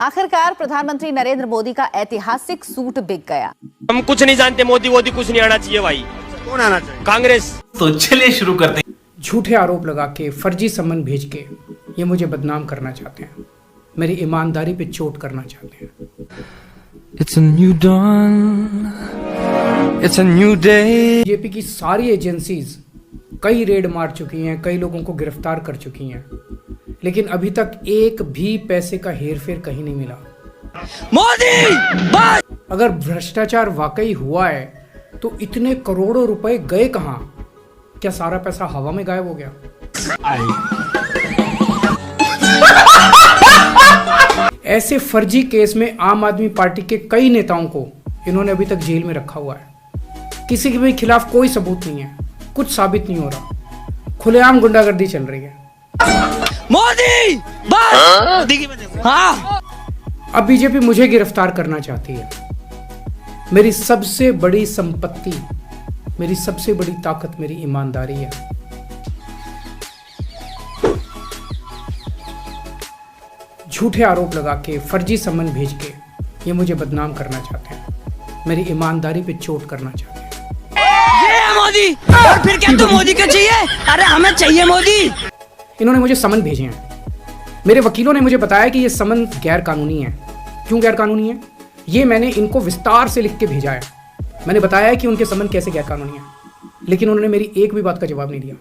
आखिरकार प्रधानमंत्री नरेंद्र मोदी का ऐतिहासिक सूट बिक गया। हम कुछ नहीं जानते, मोदी वोदी कुछ नहीं आना चाहिए भाई। कौन आना चाहिए? कांग्रेस। तो चलिए शुरू करते हैं। झूठे आरोप लगा के, फर्जी सम्मन भेज के ये मुझे बदनाम करना चाहते हैं, मेरी ईमानदारी पे चोट करना चाहते हैं। It's a new dawn. It's a new day. BJP की सारी एजेंसीज कई रेड मार चुकी हैं, कई लोगों को गिरफ्तार कर चुकी हैं, लेकिन अभी तक एक भी पैसे का हेरफेर कहीं नहीं मिला। मोदी अगर भ्रष्टाचार वाकई हुआ है तो इतने करोड़ों रुपए गए कहां? क्या सारा पैसा हवा में गायब हो गया? ऐसे फर्जी केस में आम आदमी पार्टी के कई नेताओं को इन्होंने अभी तक जेल में रखा हुआ है। किसी के भी खिलाफ कोई सबूत नहीं है, कुछ साबित नहीं हो रहा, खुलेआम गुंडागर्दी चल रही है। मोदी हाँ। अब बीजेपी मुझे गिरफ्तार करना चाहती है। मेरी सबसे बड़ी संपत्ति, मेरी सबसे बड़ी ताकत मेरी ईमानदारी है। झूठे आरोप लगा के, फर्जी सम्मन भेज के ये मुझे बदनाम करना चाहते हैं, मेरी ईमानदारी पे चोट करना चाहते हैं। ये है मोदी। और फिर क्या तुम मोदी को चाहिए? अरे हमें चाहिए मोदी। इन्होंने मुझे समन भेजे हैं। मेरे वकीलों ने मुझे बताया कि ये समन गैर कानूनी है। क्यों गैर कानूनी है? ये मैंने इनको विस्तार से लिख के भेजा है। मैंने बताया कि उनके समन कैसे गैर कानूनी है, लेकिन उन्होंने मेरी एक भी बात का जवाब नहीं दिया।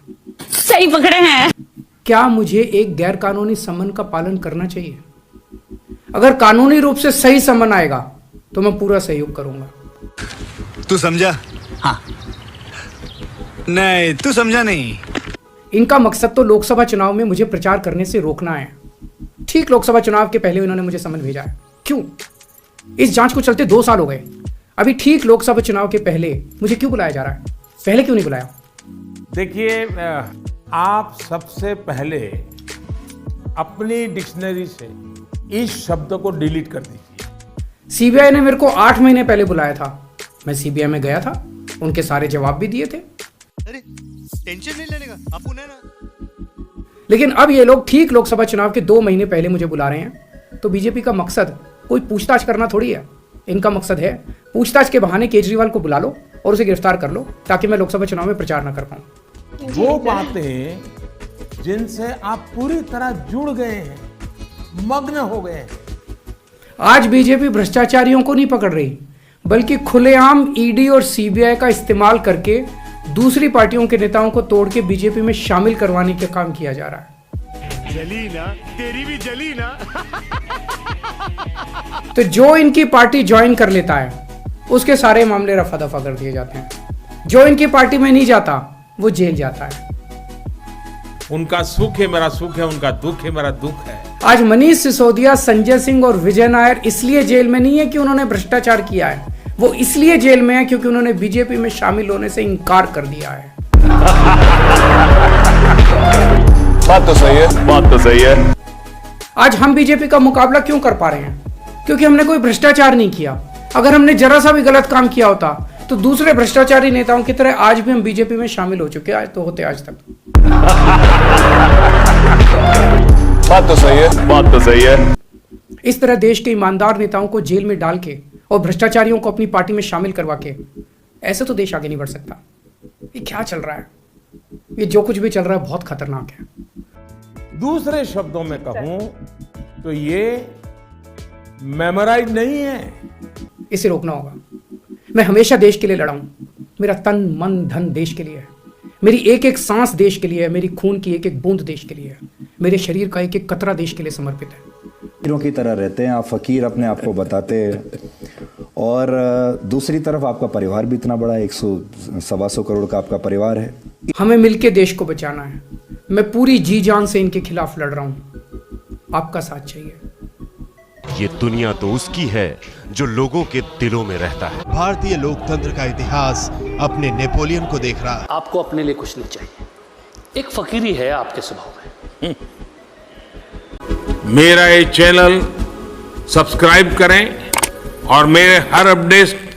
सही पकड़े हैं। क्या मुझे एक गैर कानूनी समन का पालन करना चाहिए? अगर कानूनी रूप से सही समन आएगा तो मैं पूरा सहयोग करूंगा। तू समझा? हाँ। नहीं, तू समझा नहीं। इनका मकसद तो लोकसभा चुनाव में मुझे प्रचार करने से रोकना है। ठीक लोकसभा चुनाव के पहले इन्होंने मुझे समन भेजा है। क्यों? इस जांच को चलते 2 साल हो गए। अभी ठीक लोकसभा चुनाव के पहले मुझे क्यों बुलाया जा रहा है? पहले क्यों नहीं बुलाया? देखिए, आप सबसे पहले अपनी डिक्शनरी से इस शब्द को डिलीट कर दीजिए। सीबीआई ने मेरे को 8 महीने पहले बुलाया था। मैं सीबीआई में गया था, उनके सारे जवाब भी दिए थे। अरे टेंशन नहीं लेने का, आपको नहीं ना। लेकिन अब ये लोग ठीक लोकसभा चुनाव के 2 महीने पहले मुझे बुला रहे हैं। तो बीजेपी का मकसद कोई पूछताछ करना थोड़ी है। इनका मकसद है पूछताछ के बहाने केजरीवाल को बुला लो और उसे गिरफ्तार कर लो, ताकि मैं लोकसभा चुनाव में प्रचार न कर पाऊं। वो बातें जिनसे आप पूरी तरह जुड़ गए हैं, मग्न हो गए हैं। आज बीजेपी भ्रष्टाचारियों को नहीं पकड़ रही, बल्कि खुलेआम ईडी और सीबीआई का इस्तेमाल करके दूसरी पार्टियों के नेताओं को तोड़ के बीजेपी में शामिल करवाने का काम किया जा रहा है। जली ना, तेरी भी जली ना। तो जो इनकी पार्टी ज्वाइन कर लेता है उसके सारे मामले रफा दफा कर दिए जाते हैं। जो इनकी पार्टी में नहीं जाता वो जेल जाता है। उनका सुख है मेरा सुख है, उनका दुख है मेरा दुख है। आज मनीष सिसोदिया, संजय सिंह और विजय नायर इसलिए जेल में नहीं है कि उन्होंने भ्रष्टाचार किया है, वो इसलिए जेल में है क्योंकि उन्होंने बीजेपी में शामिल होने से इनकार कर दिया है। बात तो सही है, बात तो सही है। आज हम बीजेपी का मुकाबला क्यों कर पा रहे हैं? क्योंकि हमने कोई भ्रष्टाचार नहीं किया। अगर हमने जरा सा भी गलत काम किया होता तो दूसरे भ्रष्टाचारी नेताओं की तरह आज भी हम बीजेपी में शामिल हो चुके आज तो होते आज तक। बात तो सही है, बात तो सही है। इस तरह देश के ईमानदार नेताओं को जेल में डाल के और भ्रष्टाचारियों को अपनी पार्टी में शामिल करवा के ऐसे तो देश आगे नहीं बढ़ सकता। ये क्या चल रहा है? ये जो कुछ भी चल रहा है बहुत खतरनाक है। दूसरे शब्दों में कहूं तो ये मेमोराइज नहीं है। इसे रोकना होगा। मैं हमेशा देश के लिए लड़ा हूं। मेरा तन मन धन देश के लिए है। मेरी एक एक सांस देश के लिए है। मेरी खून की एक एक बूंद देश के लिए है। मेरे शरीर का एक एक कतरा देश के लिए समर्पित है। फकीरों की तरह रहते हैं आप, फकीर अपने आप को बताते हैं। और दूसरी तरफ आपका परिवार भी इतना बड़ा, 100-125 करोड़ का आपका परिवार है। हमें मिलके देश को बचाना है। मैं पूरी जी जान से इनके खिलाफ लड़ रहा हूं। आपका साथ चाहिए। ये दुनिया तो उसकी है जो लोगों के दिलों में रहता है। भारतीय लोकतंत्र का इतिहास अपने नेपोलियन को देख रहा है। आपको अपने लिए कुछ नहीं चाहिए, एक फकीरी है आपके स्वभाव में। मेरा ये चैनल सब्सक्राइब करें और मेरे हर अपडेट